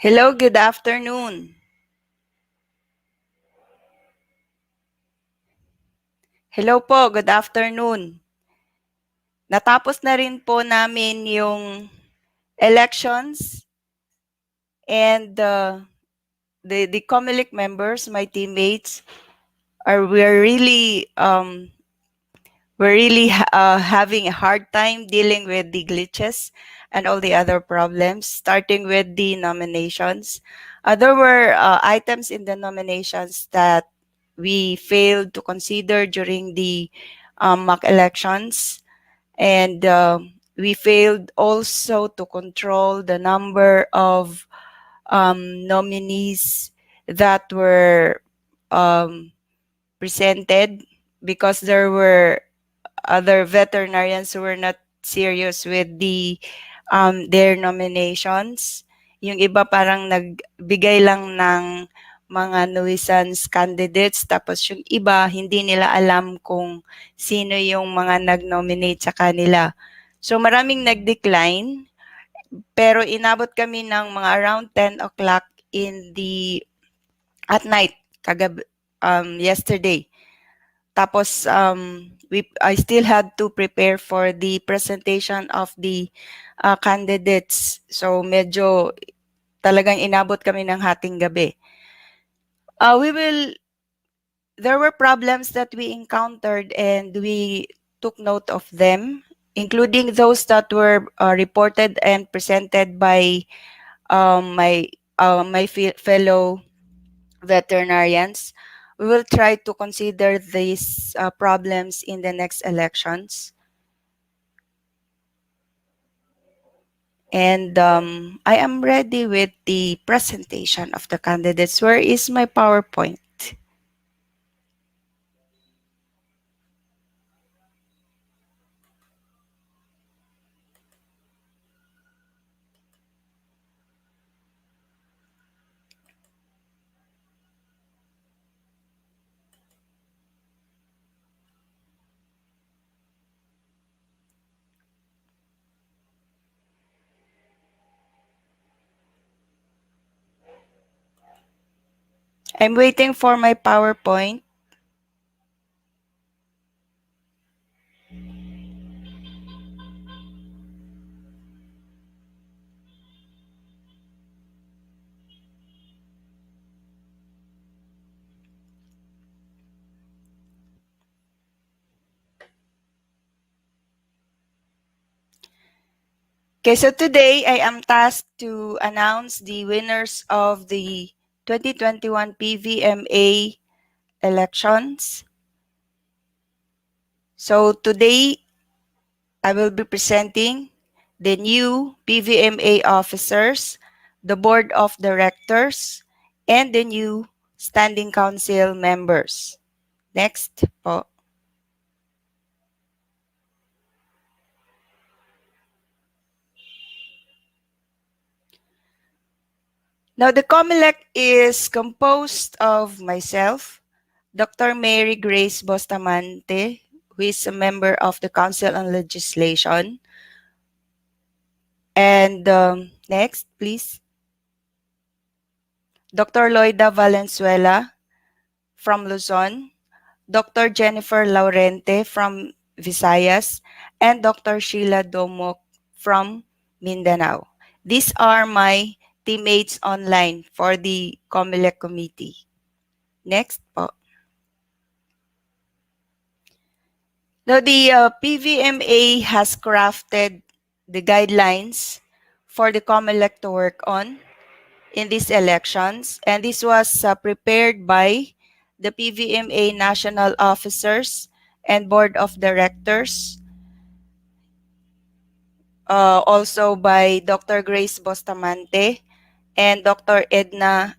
Hello, good afternoon. Hello po, good afternoon. Natapos na rin po namin yung elections and the COMELEC members, my teammates, we're really having a hard time dealing with the glitches and all the other problems, starting with the nominations. There were items in the nominations that we failed to consider during the mock elections, and we failed also to control the number of nominees that were um, presented, because there were other veterinarians who were not serious with their nominations. Yung iba parang nagbigay lang ng mga nuisance candidates, tapos yung iba hindi nila alam kung sino yung mga nag-nominate sa kanila. So maraming nag-decline, pero inabot kami ng mga around 10 o'clock at night yesterday. Tapos I still had to prepare for the presentation of the candidates. So medyo talagang inabot kami ng hating gabi. There were problems that we encountered and we took note of them, including those that were reported and presented by my fellow veterinarians. We will try to consider these problems in the next elections. And I am ready with the presentation of the candidates. Where is my PowerPoint? I'm waiting for my PowerPoint. Okay, so today I am tasked to announce the winners of the 2021 PVMA elections. So today I will be presenting the new PVMA officers, the board of directors, and the new standing council members. Next po. Now, the COMELEC is composed of myself, Dr. Mary Grace Bustamante, who is a member of the Council on Legislation. And next, please. Dr. Loida Valenzuela from Luzon, Dr. Jennifer Laurente from Visayas, and Dr. Sheila Domok from Mindanao. These are my teammates online for the COMELEC committee. Next po. Now, the PVMA has crafted the guidelines for the COMELEC to work on in these elections, and this was prepared by the PVMA national officers and board of directors, also by Dr. Grace Bustamante and Dr. Edna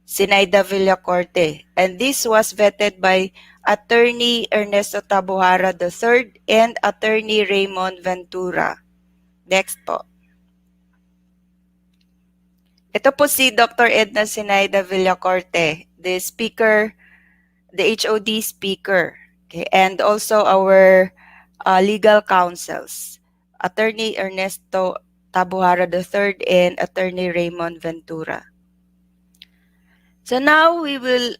Sinaida Villacorte. And this was vetted by Attorney Ernesto Tabuhara III and Attorney Raymond Ventura. Next po. Ito po si Dr. Edna Sinaida Villacorte, the speaker, the HOD speaker. Okay, and also our legal counsels, Attorney Ernesto Tabuhara III and Attorney Raymond Ventura. So now we will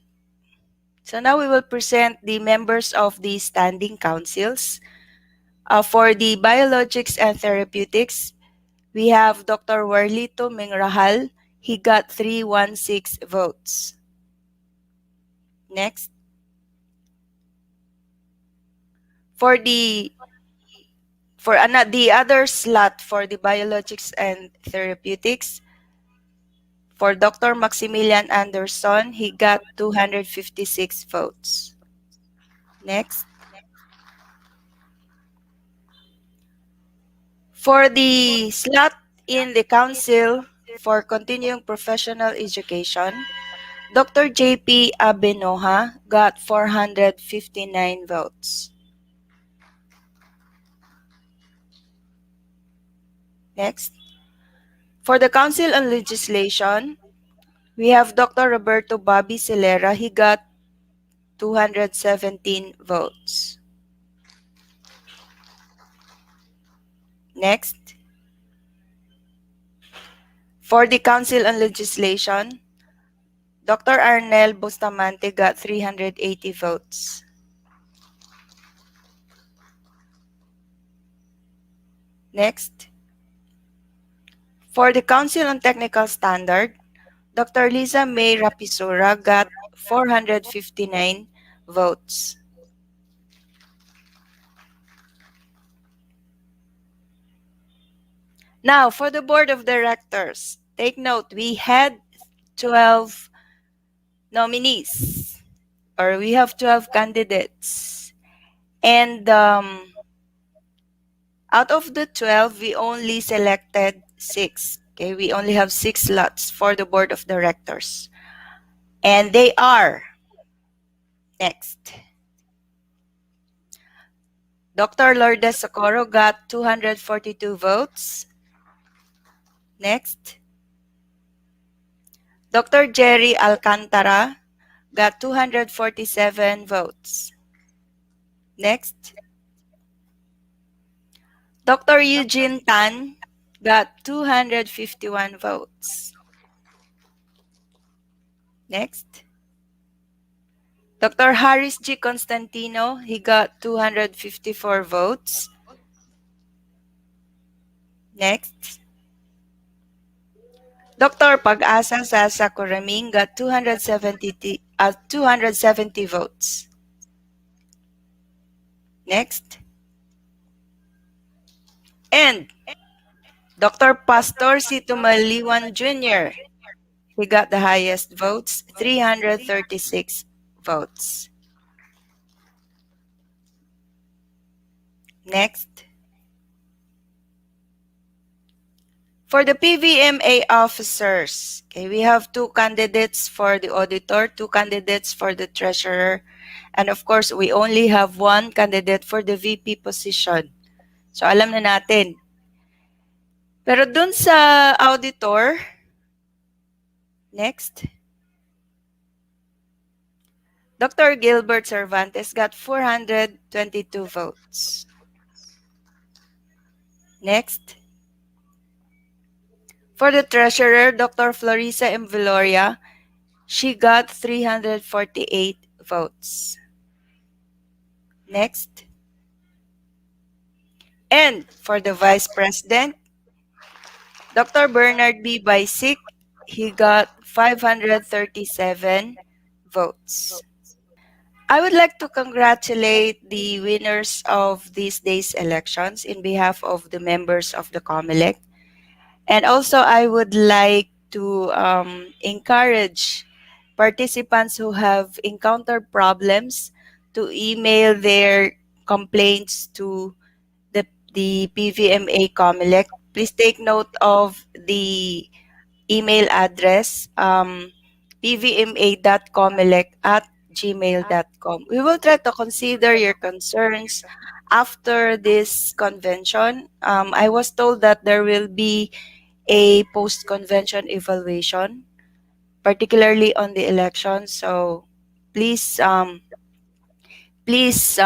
present the members of the standing councils. For the biologics and therapeutics, we have Dr. Warlito Mingrahal. He got 316 votes. Next. For the other slot for the biologics and therapeutics, for Dr. Maximilian Anderson, he got 256 votes. Next. For the slot in the Council for Continuing Professional Education, Dr. JP Abenoja got 459 votes. Next. For the Council on Legislation, we have Dr. Roberto Bobby Celera. He got 217 votes. Next. For the Council on Legislation, Dr. Arnel Bustamante got 380 votes. Next. For the Council on Technical Standard, Dr. Lisa May Rapisura got 459 votes. Now, for the Board of Directors, take note, we had 12 nominees, or we have 12 candidates. And out of the 12, we only selected 6. Okay, we only have 6 slots for the Board of Directors. And they are, next, Dr. Lourdes Socorro got 242 votes. Next. Dr. Jerry Alcantara got 247 votes. Next. Dr. Eugene Tan got 251 votes. Next. Dr. Harris G. Constantino, he got 254 votes. Next. Dr. Pag-asa Sasa Coraming got 270 votes. Next. And Dr. Pastor Sito Maliwan Jr., he got the highest votes, 336 votes. Next. For the PVMA officers, okay, we have 2 candidates for the auditor, 2 candidates for the treasurer, and of course, we only have 1 candidate for the VP position. So, alam na natin. Pero dun sa auditor, next, Dr. Gilbert Cervantes got 422 votes. Next. For the treasurer, Dr. Florisa M. Viloria, she got 348 votes. Next. And for the vice president, Dr. Bernard B. Baisik, he got 537 votes. I would like to congratulate the winners of this day's elections in behalf of the members of the COMELEC. And also, I would like to encourage participants who have encountered problems to email their complaints to the PVMA COMELEC. Please take note of the email address, pvma.comelec@gmail.com. We will try to consider your concerns after this convention. I was told that there will be a post-convention evaluation, particularly on the election. So please, please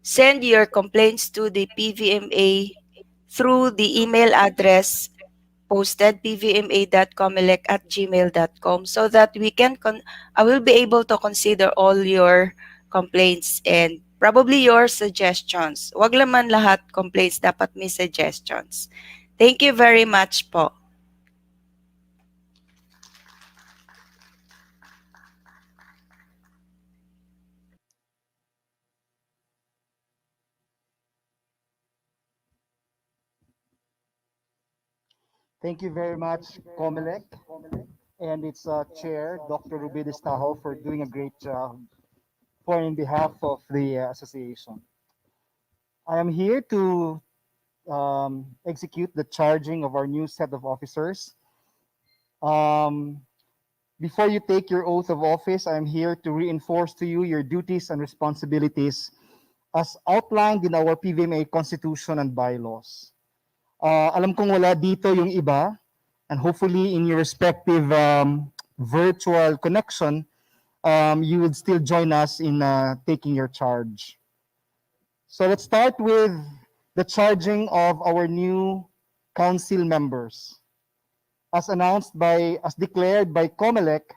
send your complaints to the PVMA through the email address posted pvma.comelec@gmail.com, so that I will be able to consider all your complaints and probably your suggestions. Wag laman lahat complaints, dapat may suggestions. Thank you very much po. Thank you very much, Comelec, and its chair, Dr. Ruby Distajo, for doing a great job for in behalf of the association. I am here to execute the charging of our new set of officers. Um, Before you take your oath of office, I am here to reinforce to you your duties and responsibilities as outlined in our PVMA Constitution and bylaws. Alam kong wala dito yung iba, and hopefully in your respective virtual connection, you would still join us in taking your charge. So let's start with the charging of our new council members. As declared by COMELEC,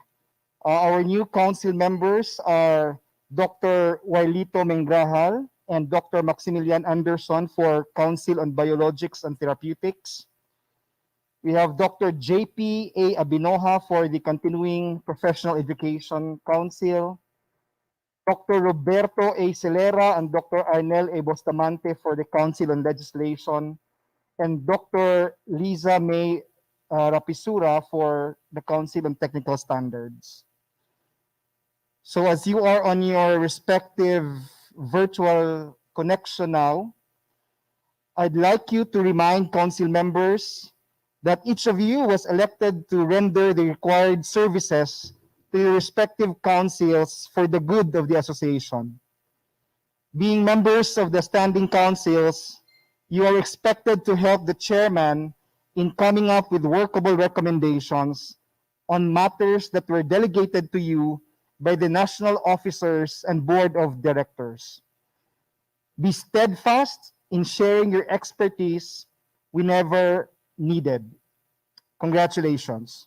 our new council members are Dr. Wailito Mengrahal and Dr. Maximilian Anderson for Council on Biologics and Therapeutics. We have Dr. JP A. Abinoha for the Continuing Professional Education Council, Dr. Roberto A. Celera and Dr. Arnel A. Bustamante for the Council on Legislation, and Dr. Liza May Rapisura for the Council on Technical Standards. So as you are on your respective virtual connection now, I'd like you to remind council members that each of you was elected to render the required services to your respective councils for the good of the association. Being members of the standing councils, you are expected to help the chairman in coming up with workable recommendations on matters that were delegated to you by the national officers and board of directors. Be steadfast in sharing your expertise whenever needed. Congratulations.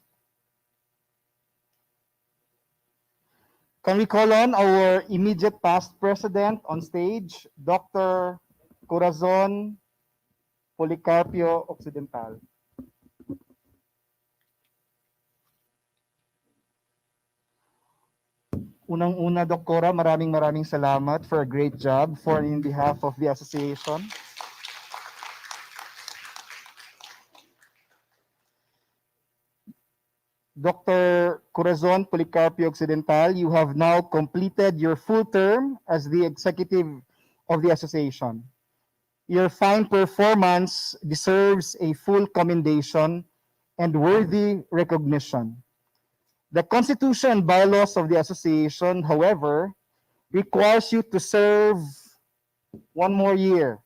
Can we call on our immediate past president on stage, Dr. Corazon Policarpio Occidental? Unang-una, Doktora, maraming salamat for a great job for in behalf of the association. Dr. Corazon Policarpio Occidental, you have now completed your full term as the executive of the association. Your fine performance deserves a full commendation and worthy recognition. The Constitution and bylaws of the association, however, requires you to serve one more year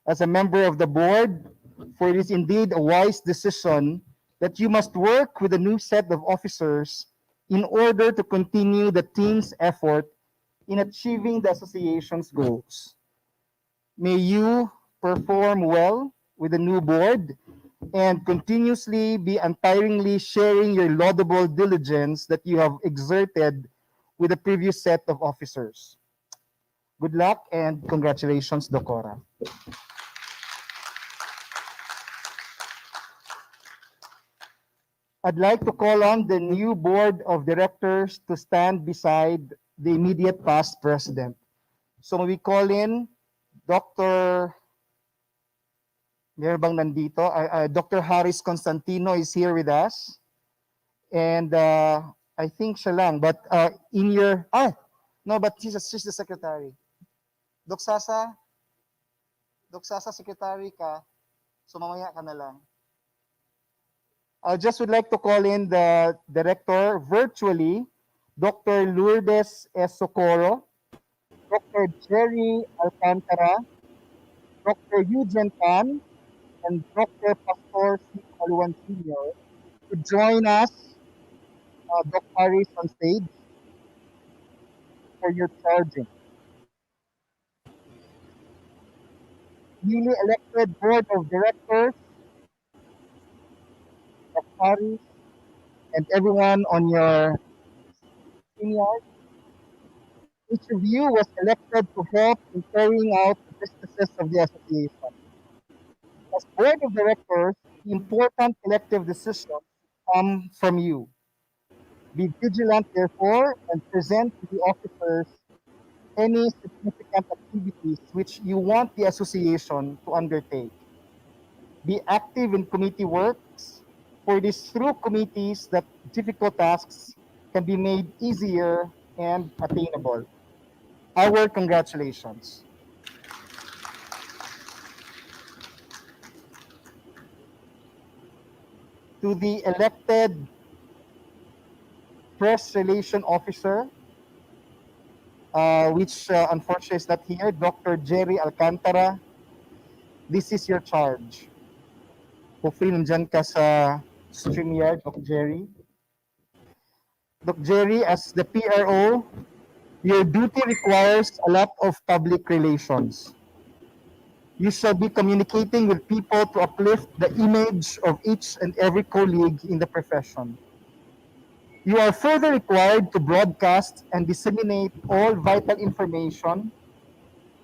as a member of the board, for it is indeed a wise decision that you must work with a new set of officers in order to continue the team's effort in achieving the association's goals. May you perform well with the new board and continuously be untiringly sharing your laudable diligence that you have exerted with the previous set of officers. Good luck and congratulations, Dokora. I'd like to call on the new board of directors to stand beside the immediate past president. So we call in Dr. Meron bang nandito? Dr. Haris Constantino is here with us. And I think siya lang. But in your, no, but she's the secretary. Doc Sasa, secretary ka. So mamaya ka na lang. I just would like to call in the director virtually, Dr. Lourdes S. Socorro, Dr. Jerry Alcantara, Dr. Eugene Tan, and Dr. Pastor C. Aluan Sr. to join us, Dr. Harris, on stage for your charging. newly elected board of directors of Paris, and everyone on your senior. Each of you was elected to help in carrying out the businesses of the association. As board of directors, the important collective decisions come from you. Be vigilant, therefore, and present to the officers any significant activities which you want the association to undertake. Be active in committee works, for it is through committees that difficult tasks can be made easier and attainable. Our congratulations. To the elected press relation officer, which unfortunately is not here, Dr. Jerry Alcantara, this is your charge. Hopefully nandyan ka sa StreamYard, Dr. Jerry. Dr. Jerry, as the PRO, your duty requires a lot of public relations. You shall be communicating with people to uplift the image of each and every colleague in the profession. You are further required to broadcast and disseminate all vital information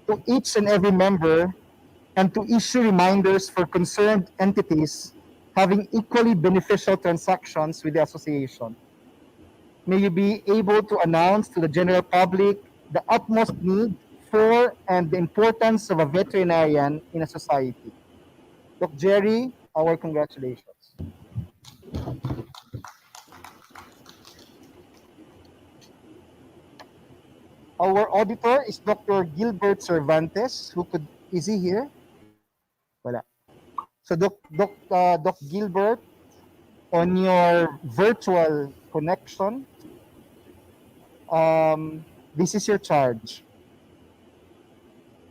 to each and every member and to issue reminders for concerned entities having equally beneficial transactions with the association. May you be able to announce to the general public the utmost need for and the importance of a veterinarian in a society. Dr. Jerry, our congratulations. Our auditor is Dr. Gilbert Cervantes, who could, is he here? Wala. So Doc Gilbert, on your virtual connection, this is your charge.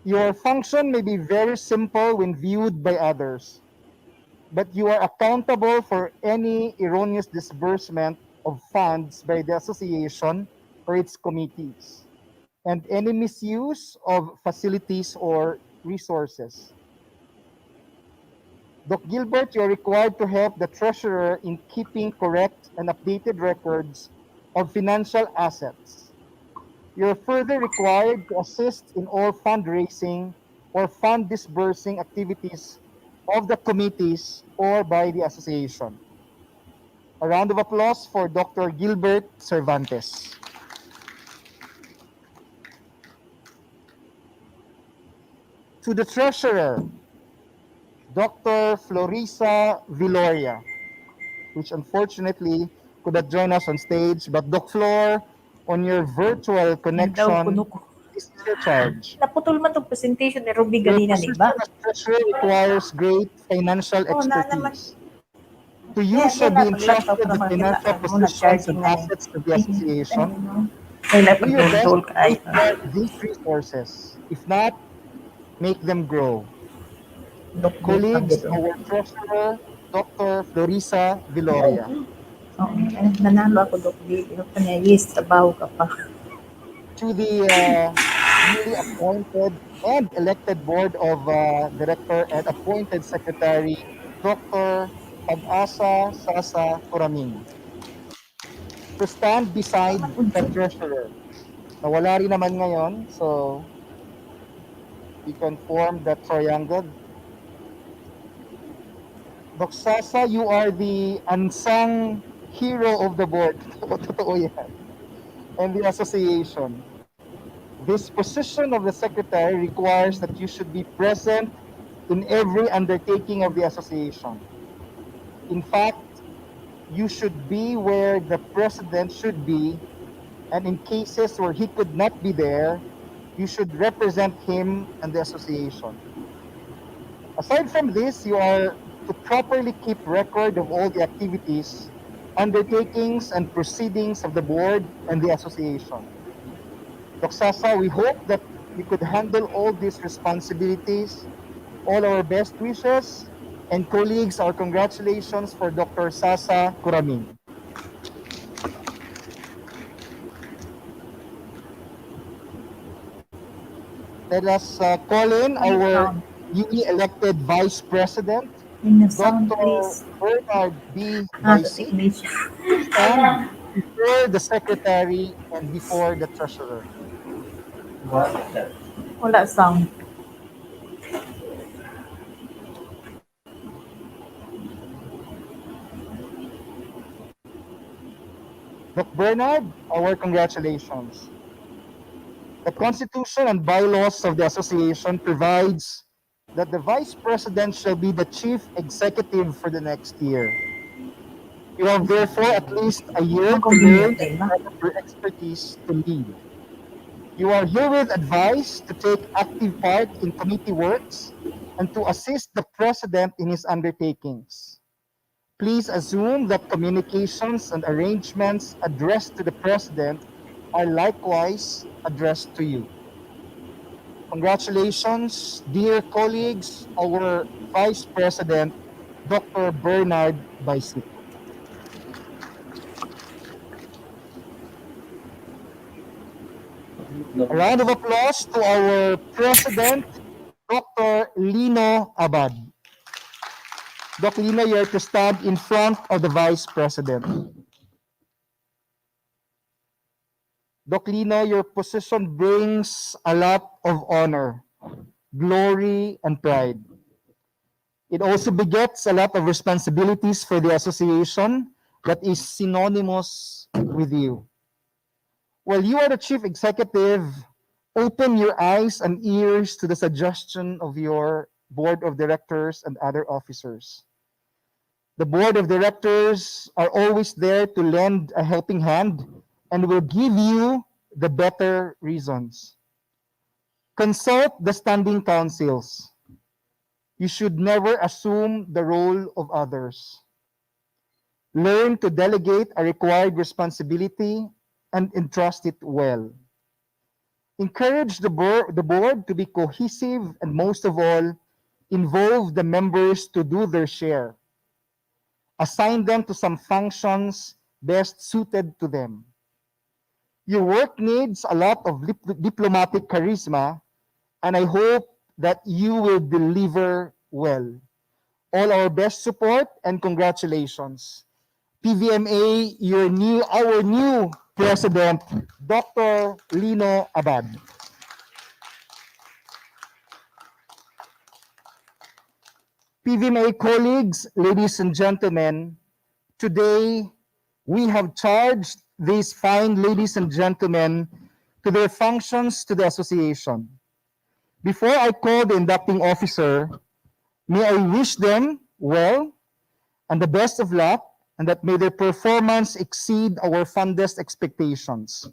Your function may be very simple when viewed by others, but you are accountable for any erroneous disbursement of funds by the association or its committees, and any misuse of facilities or resources. Dr. Gilbert, you're required to help the treasurer in keeping correct and updated records of financial assets. You're further required to assist in all fundraising or fund disbursing activities of the committees or by the association. A round of applause for Dr. Gilbert Cervantes. To the treasurer, Dr. Florisa Villoria, which unfortunately could not join us on stage, but Doc Flor, on your virtual Yan daw kuno connection, ko. this is your charge. Naputol man tong presentation ni Ruby Your ganina, di position ba? as treasurer requires great financial Oo na naman. expertise. To you shall Yan be na, pag laptop entrusted na the financial makitaan mo, positions and nag-charging man eh. assets of the association. Ay, na Do your best pag-dol to ka ay. safeguard these resources. If not, make them grow. Dukdil pa Colleagues, gito. our treasurer, Dr. Florisa Villoria. Oo, ay, nanalo ako dukdil. Ino pa niya, yes, trabaho ka pa. To the newly appointed and elected board of director and appointed secretary, Dr. Pag-asa Sasa Kuraming, to stand beside Naman the unjud. treasurer. Nawala rin naman ngayon, so we can form that triangle. Dr. Sasa, you are the unsung hero of the board. Totoo yan. And the association. This position of the secretary requires that you should be present in every undertaking of the association. In fact, you should be where the president should be, and in cases where he could not be there, you should represent him and the association. Aside from this, you are to properly keep record of all the activities, undertakings, and proceedings of the board and the association. Dr. Sasa, we hope that you could handle all these responsibilities. All our best wishes, and colleagues, our congratulations for Dr. Sasa Kuraming. Let us call in Ano our count? newly elected Vice President, In the sound, Dr. please. Bernard B. The Baisi, signature. please stand before the Secretary and before the Treasurer. Wala sound. Dr. Bernard, our congratulations. The Constitution and bylaws of the association provides that the Vice President shall be the Chief Executive for the next year. You have therefore at least a year to learn Mag-convenient and din ba? develop your expertise to lead. You are herewith advised to take active part in committee works and to assist the President in his undertakings. Please assume that communications and arrangements addressed to the President are likewise addressed to you. Congratulations, dear colleagues, our Vice President, Dr. Bernard Baisik. A round of applause to our President, Dr. Lino Abad. Dr. Lino, you're to stand in front of the Vice President. Dr. Lino, your position brings a lot of honor, glory, and pride. It also begets a lot of responsibilities for the association that is synonymous with you. While you are the chief executive, open your eyes and ears to the suggestion of your board of directors and other officers. The board of directors are always there to lend a helping hand and will give you the better reasons. Consult the standing councils. You should never assume the role of others. Learn to delegate a required responsibility and entrust it well. Encourage the board to be cohesive and most of all, involve the members to do their share. Assign them to some functions best suited to them. Your work needs a lot of diplomatic charisma, and I hope that you will deliver well. All our best support and congratulations. PVMA, our new president, Dr. Lino Abad. PVMA colleagues, ladies and gentlemen, today we have charged these fine ladies and gentlemen to their functions to the association. Before I call the inducting officer, may I wish them well and the best of luck, and that may their performance exceed our fondest expectations.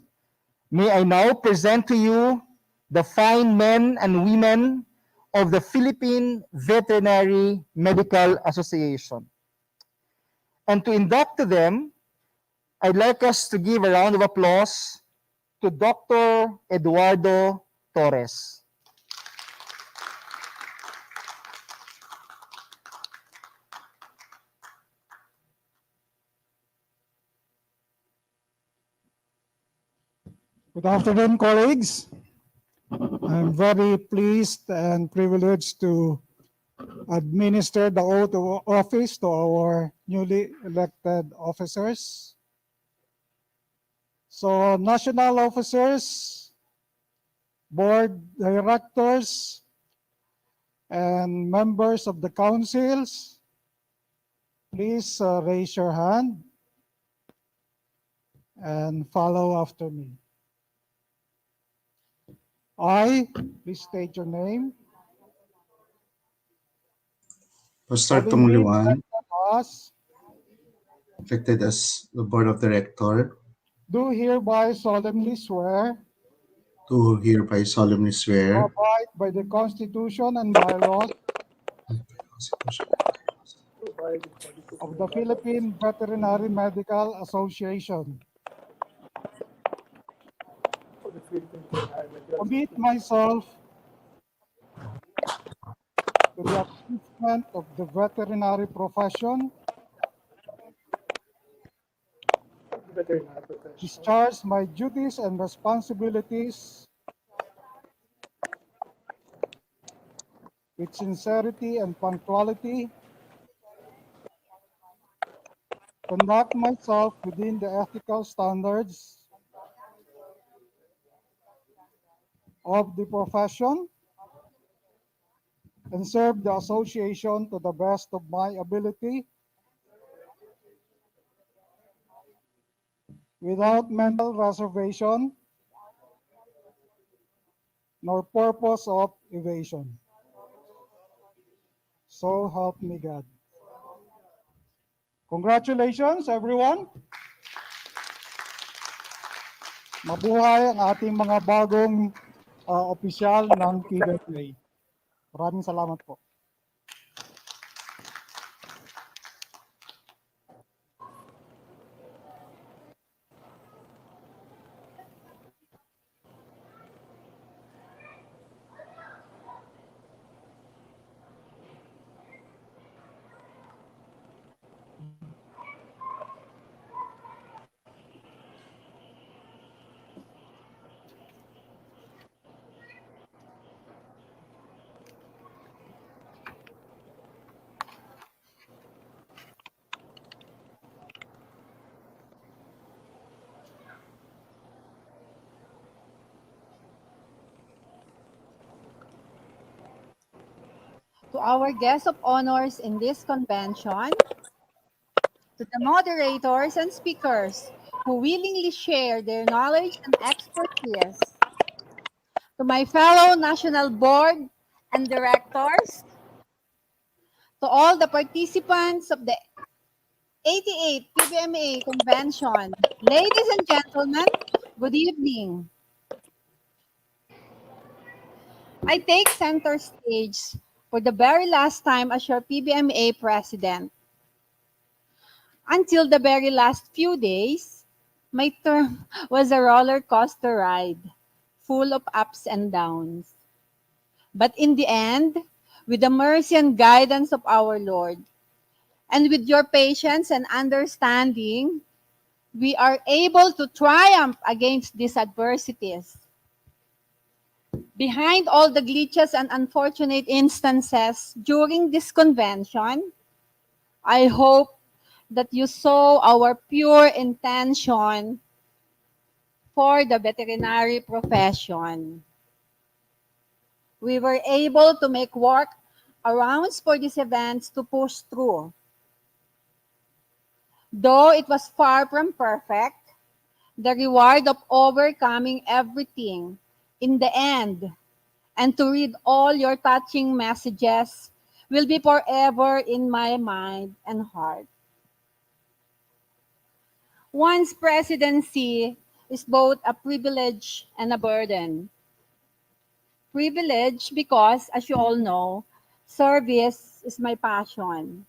May I now present to you the fine men and women of the Philippine Veterinary Medical Association. And to induct to them, I'd like us to give a round of applause to Dr. Eduardo Torres. Good afternoon, colleagues. I'm very pleased and privileged to administer the oath of office to our newly elected officers. So, national officers, board directors, and members of the councils, please raise your hand and follow after me. I, please state your name, Pastor solemnly Tumuluan, as elected as the Board of Director, do hereby solemnly swear do hereby solemnly to swear abide by the Constitution and bylaws of the Philippine Veterinary Medical Association. Commit myself to the upliftment of the veterinary profession, discharge my duties and responsibilities with sincerity and punctuality, conduct myself within the ethical standards of the profession, and serve the association to the best of my ability without mental reservation nor purpose of evasion. So help me God. Congratulations, everyone. Mabuhay ang ating mga bagong opisyal ng PVMA. Maraming salamat po. To our guests of honors in this convention, to the moderators and speakers who willingly share their knowledge and expertise, to my fellow national board and directors, to all the participants of the 88th PVMA convention, ladies and gentlemen, good evening. I take center stage for the very last time as your PBMA president. Until the very last few days, my term was a roller coaster ride, full of ups and downs. But in the end, with the mercy and guidance of our Lord, and with your patience and understanding, we are able to triumph against these adversities. Behind all the glitches and unfortunate instances during this convention, I hope that you saw our pure intention for the veterinary profession. We were able to make work arounds for these events to push through. Though it was far from perfect, the reward of overcoming everything in the end and to read all your touching messages will be forever in my mind and heart. One's presidency is both a privilege and a burden. Privilege because, as you all know, service is my passion.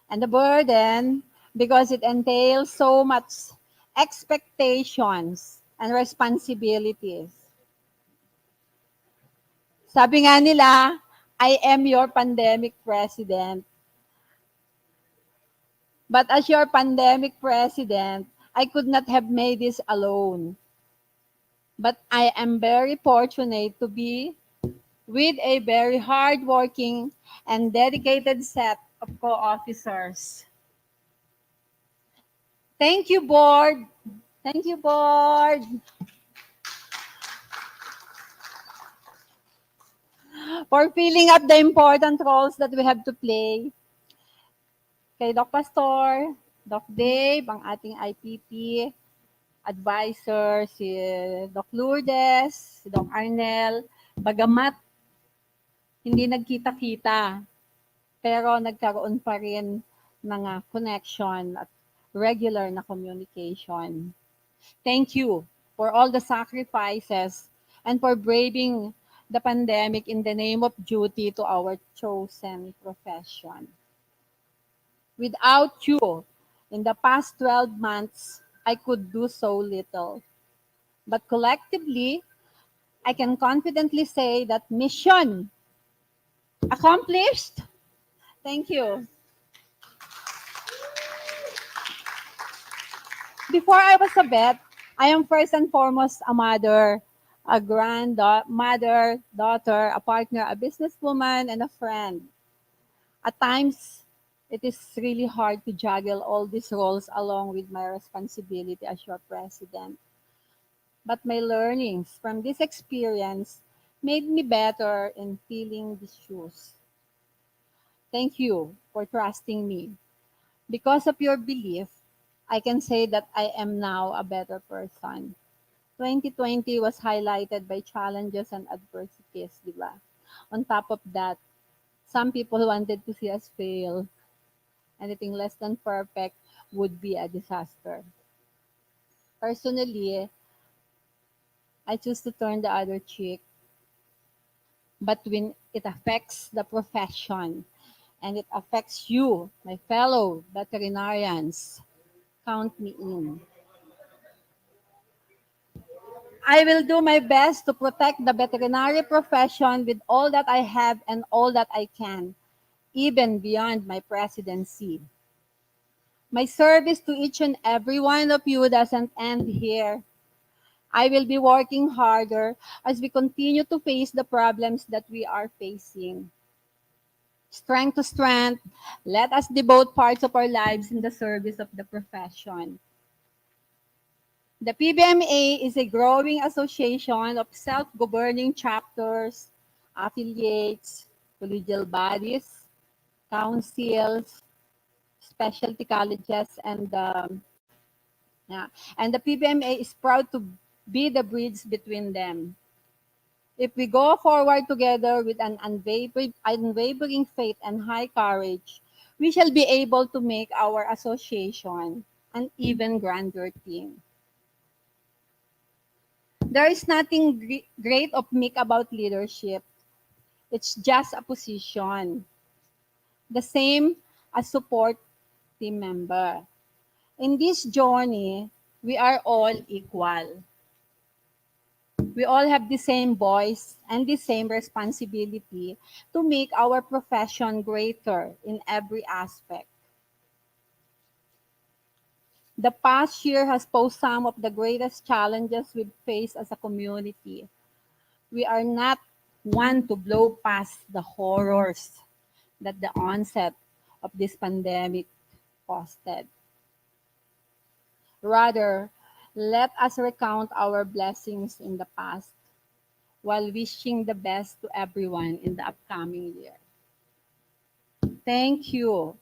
And a burden because it entails so much expectations and responsibilities. Sabi nga nila, I am your pandemic president. But as your pandemic president, I could not have made this alone. But I am very fortunate to be with a very hardworking and dedicated set of co-officers. Thank you, board. Thank you, board. For filling up the important roles that we have to play. Kay Doc Pastor, Doc Dave, ang ating IPP, advisor, si Doc Lourdes, si Doc Arnel, bagamat hindi nagkita-kita, pero nagkaroon pa rin ng connection at regular na communication. Thank you for all the sacrifices and for braving the pandemic in the name of duty to our chosen profession. Without you, in the past 12 months, I could do so little. But collectively, I can confidently say that mission accomplished. Thank you. Before I was a vet, I am first and foremost a mother a grandmother, daughter, a partner, a businesswoman, and a friend. At times, it is really hard to juggle all these roles along with my responsibility as your president. But my learnings from this experience made me better in filling these shoes. Thank you for trusting me. Because of your belief, I can say that I am now a better person. 2020 was highlighted by challenges and adversities, di ba? On top of that, some people wanted to see us fail. Anything less than perfect would be a disaster. Personally, I choose to turn the other cheek, but when it affects the profession and it affects you, my fellow veterinarians, count me in. I will do my best to protect the veterinary profession with all that I have and all that I can, even beyond my presidency. My service to each and every one of you doesn't end here. I will be working harder as we continue to face the problems that we are facing. Strength to strength, let us devote parts of our lives in the service of the profession. The PVMA is a growing association of self-governing chapters, affiliates, collegial bodies, councils, specialty colleges, yeah, and the PVMA is proud to be the bridge between them. If we go forward together with an unwavering faith and high courage, we shall be able to make our association an even grander thing. There is nothing great or meek about leadership. It's just a position. The same as support team member. In this journey, we are all equal. We all have the same voice and the same responsibility to make our profession greater in every aspect. The past year has posed some of the greatest challenges we've faced as a community. We are not one to blow past the horrors that the onset of this pandemic posted. Rather, let us recount our blessings in the past while wishing the best to everyone in the upcoming year. Thank you.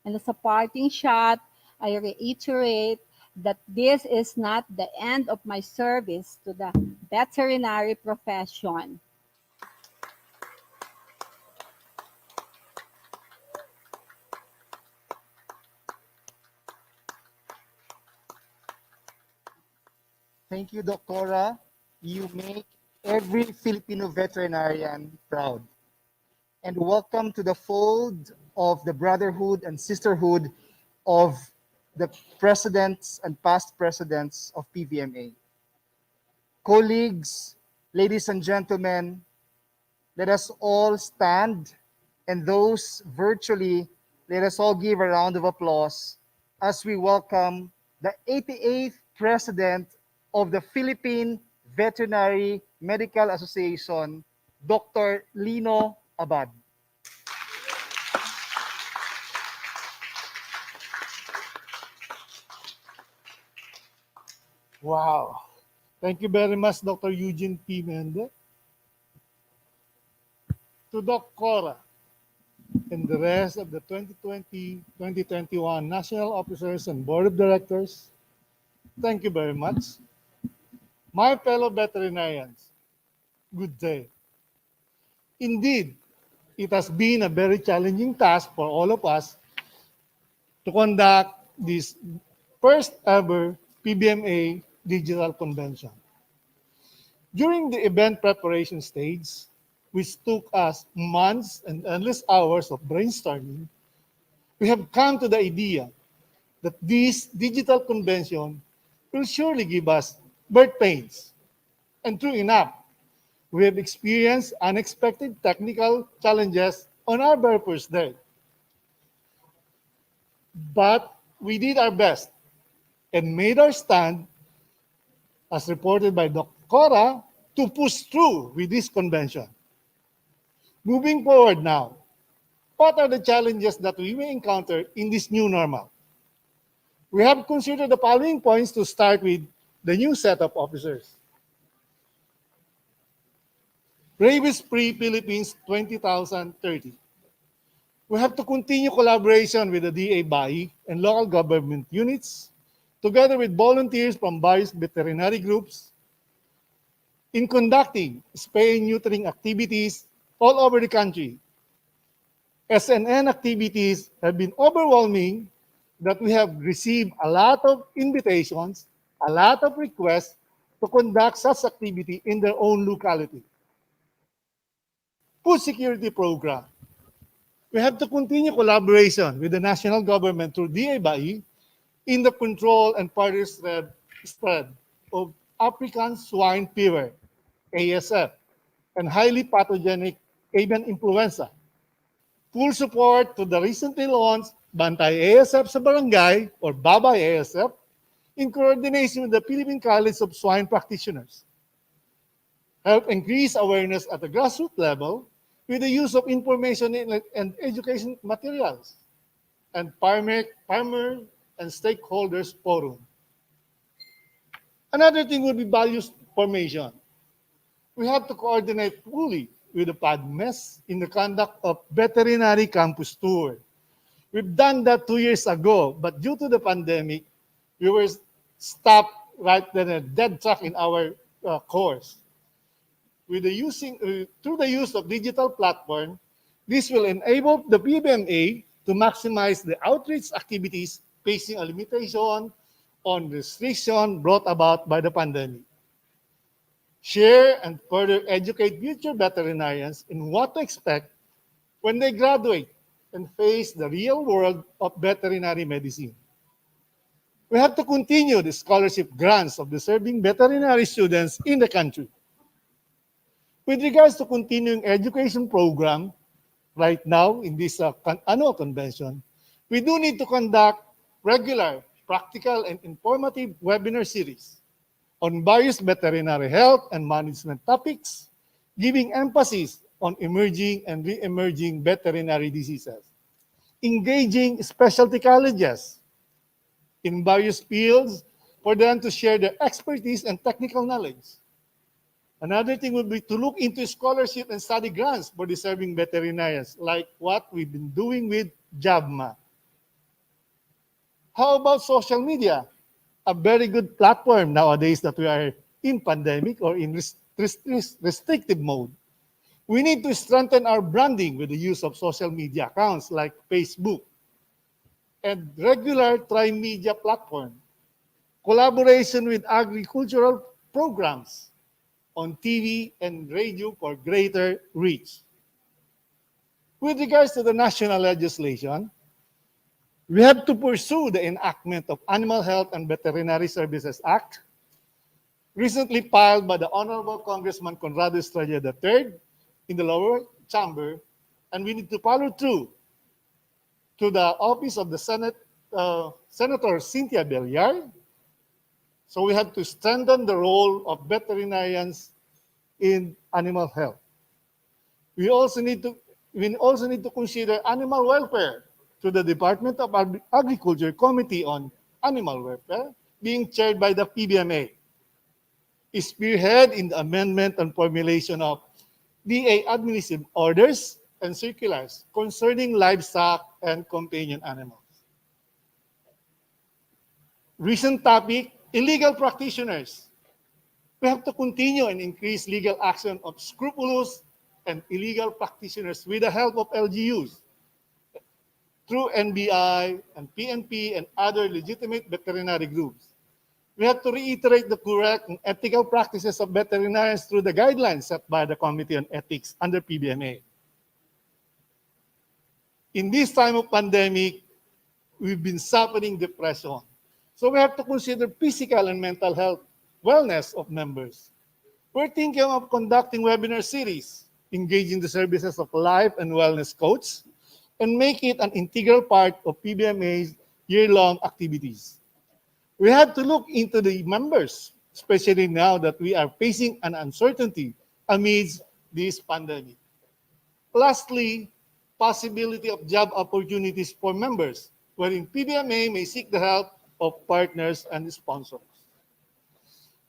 And as a parting shot, I reiterate that this is not the end of my service to the veterinary profession. Thank you, Doctora. You make every Filipino veterinarian proud. And welcome to the fold of the brotherhood and sisterhood of the presidents and past presidents of PVMA. Colleagues, ladies and gentlemen, let us all stand, and those virtually, let us all give a round of applause as we welcome the 88th President of the Philippine Veterinary Medical Association, Dr. Lino Abad. Wow. Thank you very much, Dr. Eugene P. Mende. To Doc Cora and the rest of the 2020-2021 National Officers and Board of Directors, thank you very much. My fellow veterinarians, good day. Indeed, it has been a very challenging task for all of us to conduct this first ever PBMA digital convention. During the event preparation stage, which took us months and endless hours of brainstorming, we have come to the idea that this digital convention will surely give us birth pains. And true enough, we have experienced unexpected technical challenges on our very first day. But we did our best and made our stand, as reported by Dr. Cora, to push through with this convention. Moving forward now, what are the challenges that we may encounter in this new normal? We have considered the following points to start with the new set of officers. Rabies-Free Philippines 2030. We have to continue collaboration with the DA BAI and local government units, together with volunteers from various veterinary groups, in conducting spay and neutering activities all over the country. SNN activities have been overwhelming, that we have received a lot of invitations, a lot of requests to conduct such activity in their own locality. Food security program. We have to continue collaboration with the national government through DABI in the control and further spread of African swine fever, ASF, and highly pathogenic avian influenza. Full support to the recently launched Bantay ASF sa Barangay, or Babay ASF, in coordination with the Philippine College of Swine Practitioners. Help increase awareness at the grassroots level with the use of information and education materials, and farmer and stakeholders forum. Another thing would be values formation. We have to coordinate fully with the PADMES in the conduct of veterinary campus tour. We've done that 2 years ago, but due to the pandemic, we were stopped right then a dead track in our course. Through the use of digital platform, this will enable the PVMA to maximize the outreach activities facing a limitation on restriction brought about by the pandemic. Share and further educate future veterinarians in what to expect when they graduate and face the real world of veterinary medicine. We have to continue the scholarship grants of deserving veterinary students in the country. With regards to continuing education program, right now in this annual convention, we do need to conduct regular, practical, and informative webinar series on various veterinary health and management topics, giving emphasis on emerging and re-emerging veterinary diseases, engaging specialty colleges in various fields for them to share their expertise and technical knowledge. Another thing would be to look into scholarship and study grants for deserving veterinarians, like what we've been doing with JABMA. How about social media? A very good platform nowadays that we are in pandemic or in restrictive mode. We need to strengthen our branding with the use of social media accounts like Facebook and regular tri-media platform. Collaboration with agricultural programs on TV and radio for greater reach. With regards to the national legislation, we have to pursue the enactment of Animal Health and Veterinary Services Act, recently filed by the Honorable Congressman Conrado Estrella III in the lower chamber, and we need to follow through to the office of the Senator Cynthia Belliar. So we have to strengthen the role of veterinarians in animal health. We also need to consider animal welfare to the Department of Agriculture Committee on Animal Welfare, being chaired by the PVMA. Spearhead in the amendment and formulation of DA administrative orders and circulars concerning livestock and companion animals. Recent topic, illegal practitioners. We have to continue and increase legal action of scrupulous and illegal practitioners with the help of LGUs through NBI and PNP and other legitimate veterinary groups. We have to reiterate the correct and ethical practices of veterinarians through the guidelines set by the Committee on Ethics under PVMA. In this time of pandemic, we've been suffering depression. So we have to consider physical and mental health wellness of members. We're thinking of conducting webinar series, engaging the services of life and wellness coach, and make it an integral part of PVMA's year-long activities. We have to look into the members especially now that we are facing an uncertainty amidst this pandemic. Lastly, possibility of job opportunities for members, wherein PVMA may seek the help of partners and sponsors.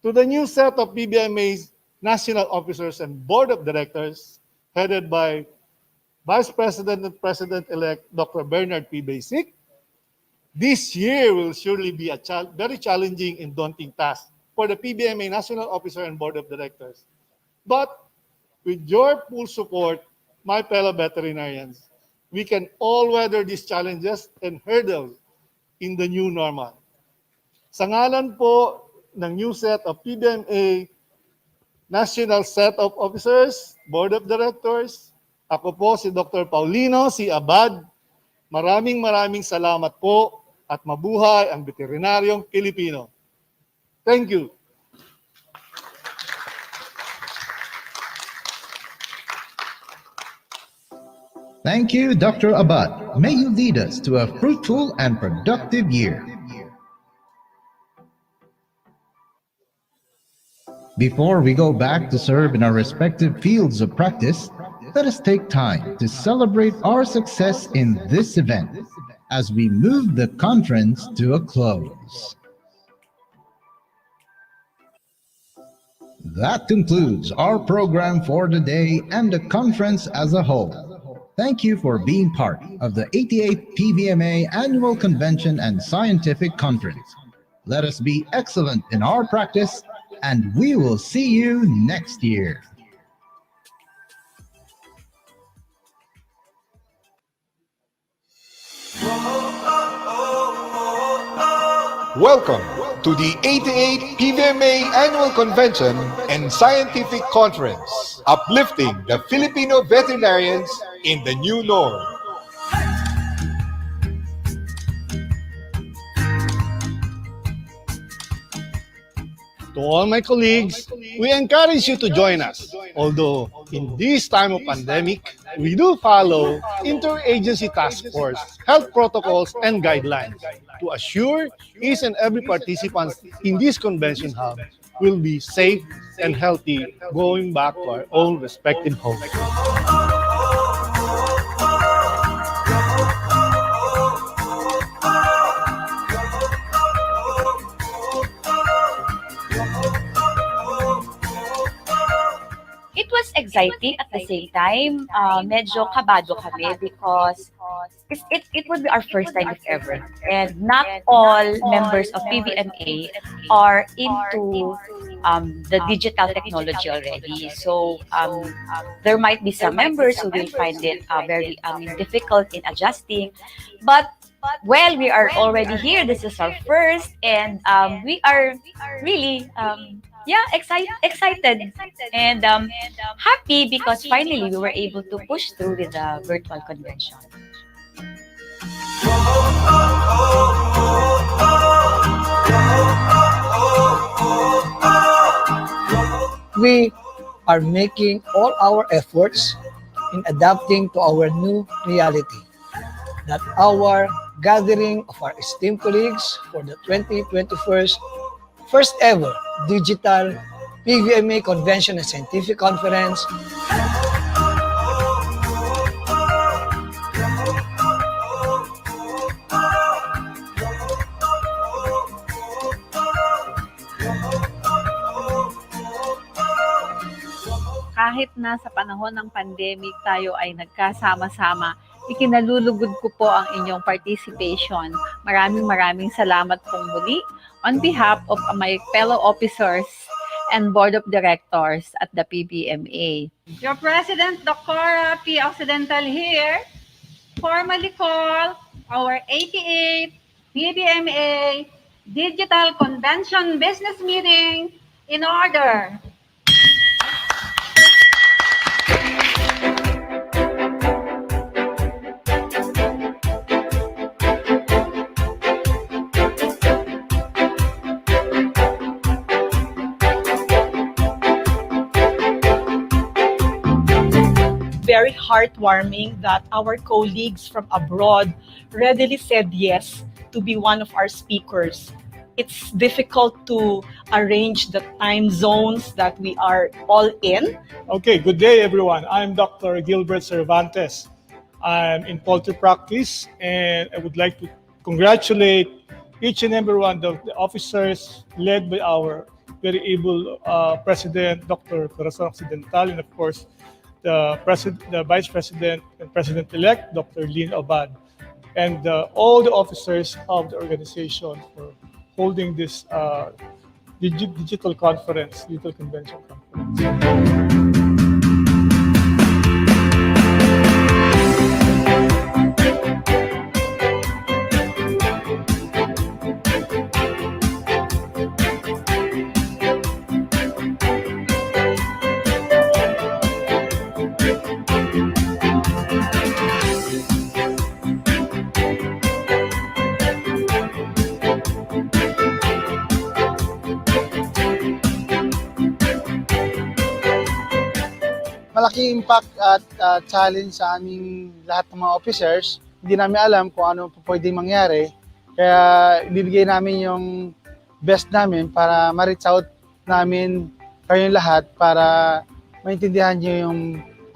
To the new set of PVMA's national officers and board of directors, headed by Vice President and President-elect Dr. Bernard P. Basic, this year will surely be a very challenging and daunting task for the PBMA National Officer and Board of Directors. But with your full support, my fellow veterinarians, we can all weather these challenges and hurdles in the new normal. Sa ngalan po ng new set of PBMA National Set of Officers, Board of Directors, ako po si Dr. Paulino C. Abad. Maraming salamat po at mabuhay ang veterinaryong Pilipino. Thank you. Thank you, Dr. Abad. May you lead us to a fruitful and productive year. Before we go back to serve in our respective fields of practice, let us take time to celebrate our success in this event as we move the conference to a close. That concludes our program for today and the conference as a whole. Thank you for being part of the 88th PVMA Annual Convention and Scientific Conference. Let us be excellent in our practice, and we will see you next year. Welcome to the 88th PVMA Annual Convention and Scientific Conference, uplifting the Filipino veterinarians in the new norm. To all my colleagues, we encourage you to join us. Although in this time of pandemic, we do follow interagency task force health protocols and guidelines to assure each and every participant in this convention hub will be safe and healthy going back to our own respective homes. It was exciting at the same time. Medyo kabado kami because it would be our first time if ever. And not all members of PVMA are into the digital technology already. So there might be some members who will find it very difficult in adjusting. But well, we are already here. This is our first, and we are really excited and happy because finally we were able to push through with the virtual convention. We are making all our efforts in adapting to our new reality, that our gathering of our esteemed colleagues for the 2021 first ever digital PVMA Convention and Scientific Conference kahit na sa panahon ng pandemic tayo ay nagkasama-sama, ikinalulugod ko po ang inyong participation. Maraming salamat pong muli on behalf of my fellow officers and board of directors at the PVMA. Your President, Dr. P. Occidental here, formally call our 88th PVMA Digital Convention Business Meeting in order. Very heartwarming that our colleagues from abroad readily said yes to be one of our speakers. it's difficult to arrange the time zones that we are all in. Okay, good day everyone. I'm Dr. Gilbert Cervantes. I'm in poultry practice and I would like to congratulate each and every one of the officers led by our very able President, Dr. Corazon Occidental, and of course, the Vice President and President-elect, Dr. Lynn Abad, and all the officers of the organization for holding this digital conference, digital convention conference. Malaking impact at challenge sa aming lahat ng mga officers. Hindi namin alam kung ano pwedeng mangyari. Kaya ibibigay namin yung best namin para ma-reach out namin kayong lahat para maintindihan nyo yung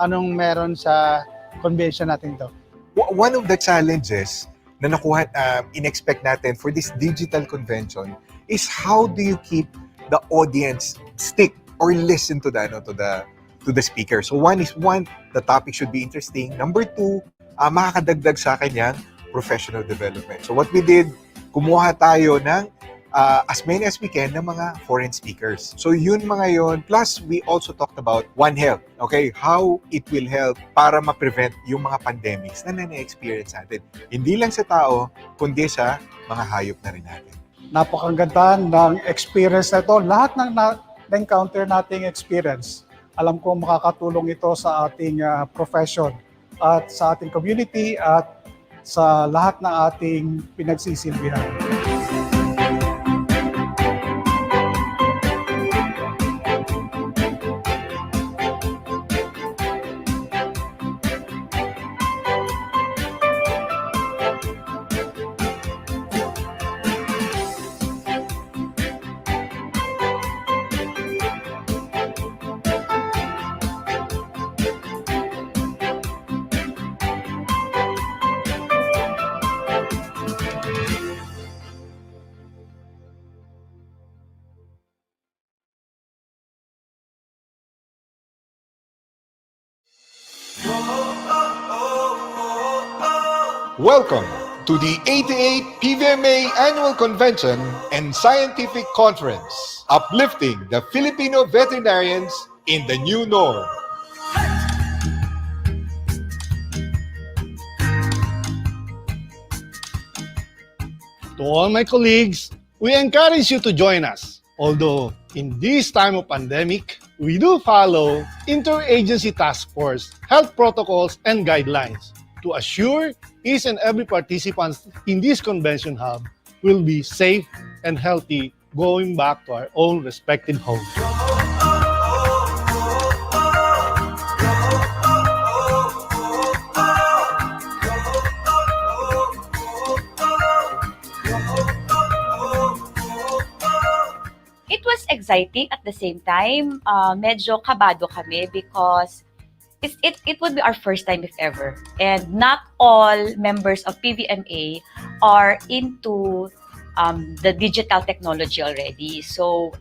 anong meron sa convention natin to. One of the challenges na nakuha, in-expect natin for this digital convention is how do you keep the audience stick or listen to the speaker. So one, the topic should be interesting. Number two, makakadagdag sa kanyang professional development. So what we did, kumuha tayo ng as many as we can ng mga foreign speakers. So yun mga yun. Plus, we also talked about One Health. Okay, how it will help para ma-prevent yung mga pandemics na na-experience natin. Hindi lang sa tao, kundi sa mga hayop na rin natin. Napakaganda ng experience na ito. Lahat ng na-encounter nating experience, alam ko makakatulong ito sa ating profession at sa ating community at sa lahat ng ating pinagsisilbihan. Welcome to the 88th PVMA Annual Convention and Scientific Conference, uplifting the Filipino veterinarians in the new norm. To all my colleagues, we encourage you to join us. Although in this time of pandemic, we do follow interagency task force health protocols and guidelines to assure each and every participant in this convention hub will be safe and healthy going back to our own respective homes. It was exciting at the same time. Medyo kabado kami because it would be our first time if ever. And not all members of PVMA are into the digital technology already. So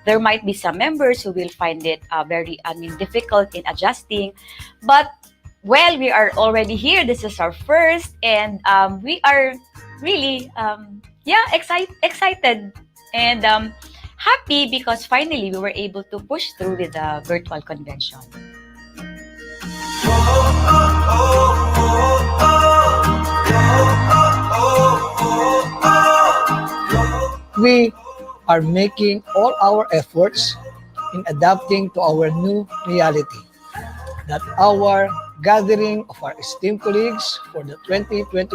there might be some members who will find it very difficult in adjusting. But well, we are already here. This is our first, and we are really excited and happy because finally we were able to push through with the virtual convention. We are making all our efforts in adapting to our new reality, that our gathering of our esteemed colleagues for the 2021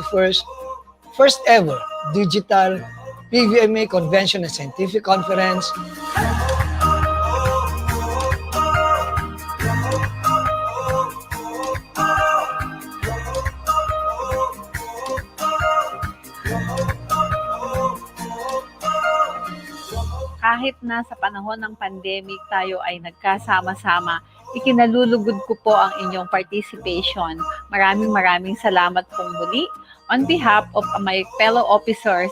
first ever digital PVMA Convention and Scientific Conference kahit na sa panahon ng pandemic tayo ay nagkasama-sama, ikinalulugod ko po ang inyong participation. Maraming salamat pong muli on behalf of my fellow officers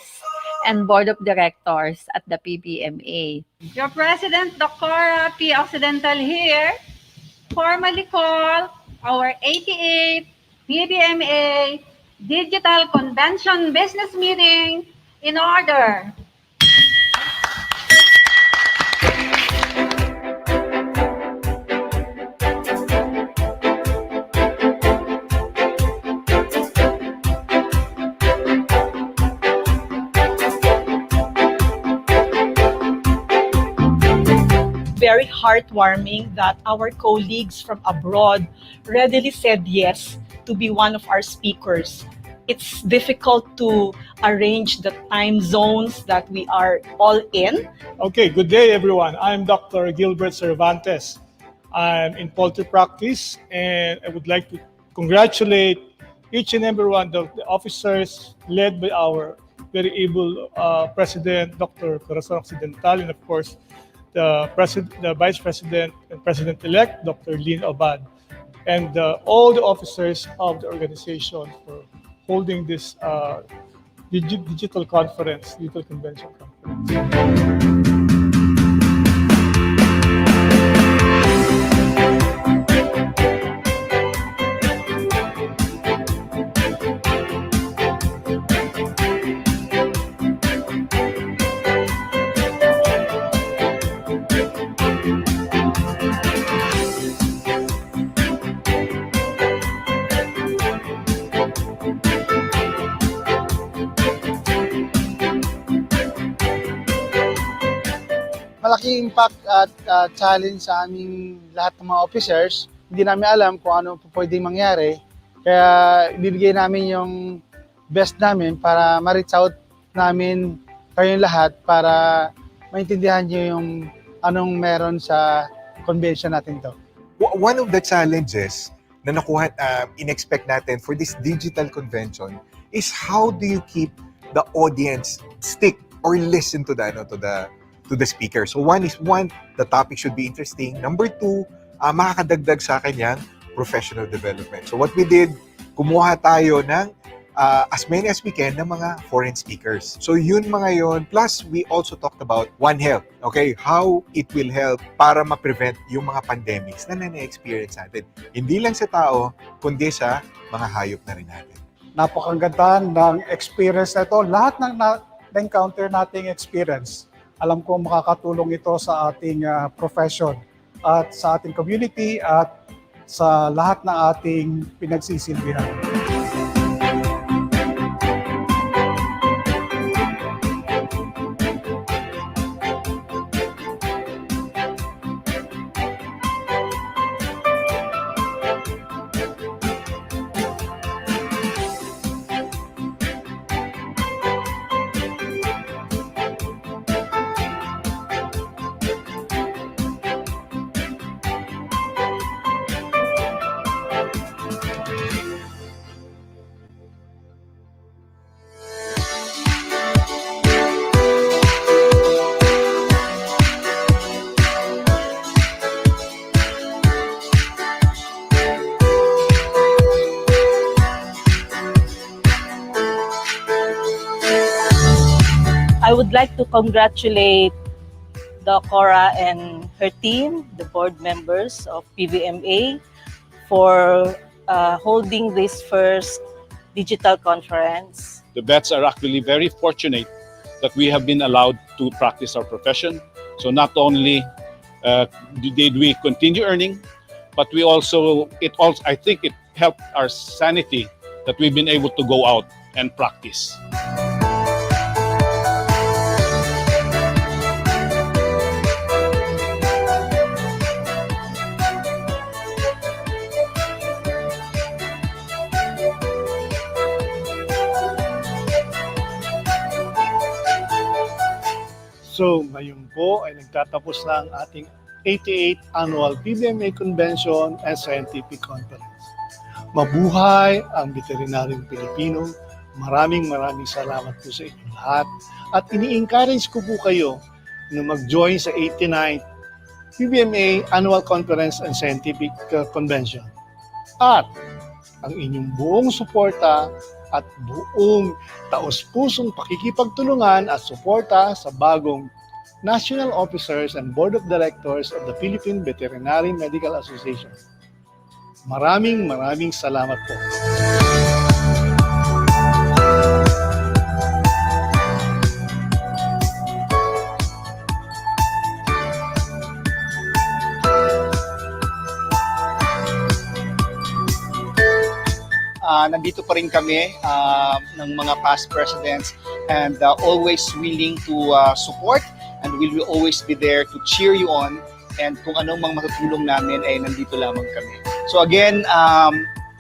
and Board of Directors at the PVMA. Your President, Dr. P. Occidental here, formally call our 88th PVMA Digital Convention Business Meeting in order. Very heartwarming that our colleagues from abroad readily said yes to be one of our speakers. It's difficult to arrange the time zones that we are all in. Okay, good day everyone. I'm Dr. Gilbert Cervantes. I'm in poultry practice and I would like to congratulate each and every one of the officers led by our very able President, Dr. Corazon Occidental, and of course, the Vice President and President-elect, Dr. Lynn Abad, and all the officers of the organization for holding this digital conference, digital convention conference. Malaking impact at challenge sa aming lahat ng mga officers. Hindi namin alam kung ano pwedeng mangyari. Kaya ibibigay namin yung best namin para ma-reach out namin kayong lahat para maintindihan nyo yung anong meron sa convention natin to. One of the challenges na nakuha, in-expect natin for this digital convention is how do you keep the audience stick or listen to the speaker. So one, the topic should be interesting. Number two, makakadagdag sa kanyang professional development. So what we did, kumuha tayo ng as many as we can ng mga foreign speakers. So yun mga yun. Plus, we also talked about One Health. Okay, how it will help para ma-prevent yung mga pandemics na na-experience natin. Hindi lang sa tao, kundi sa mga hayop na rin natin. Napakaganda ng experience na ito. Lahat ng na-encounter nating experience, alam ko makakatulong ito sa ating profession at sa ating community at sa lahat ng ating pinagsisilbihan. I would like to congratulate the Cora and her team, the board members of PVMA, for holding this first digital conference. The vets are actually very fortunate that we have been allowed to practice our profession. So not only did we continue earning, but I think it helped our sanity that we've been able to go out and practice. So, ngayon po ay nagtatapos na ang ating 88th Annual PVMA Convention and Scientific Conference. Mabuhay ang veterinaryong Pilipino. Maraming salamat po sa inyo lahat. At ini-encourage ko po kayo na mag-join sa 89th PVMA Annual Conference and Scientific Convention. At ang inyong buong suporta at buong taos-pusong pakikipagtulungan at suporta sa bagong National Officers and Board of Directors of the Philippine Veterinary Medical Association. Maraming salamat po. Nandito pa rin kami ng mga past presidents and always willing to support and we will always be there to cheer you on and kung anong mga matutulong namin ay nandito lamang kami. So again,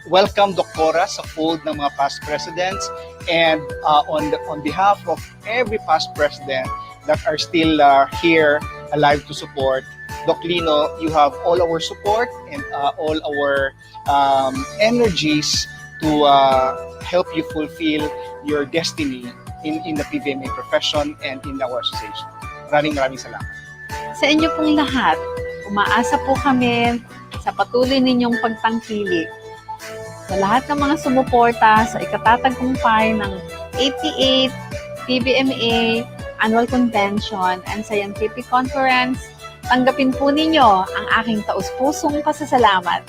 welcome Doktora sa fold ng mga past presidents and on behalf of every past president that are still here alive to support, Doc Lino, you have all our support and all our energies to help you fulfill your destiny in the PVMA profession and in our association. Maraming salamat. Sa inyo pong lahat, umaasa po kami sa patuloy ninyong pagtangkilik. Sa lahat ng mga sumuporta sa ikatatagpumpay ng 88th PVMA Annual Convention and Scientific Conference, tanggapin po ninyo ang aking taus-pusong pasasalamat.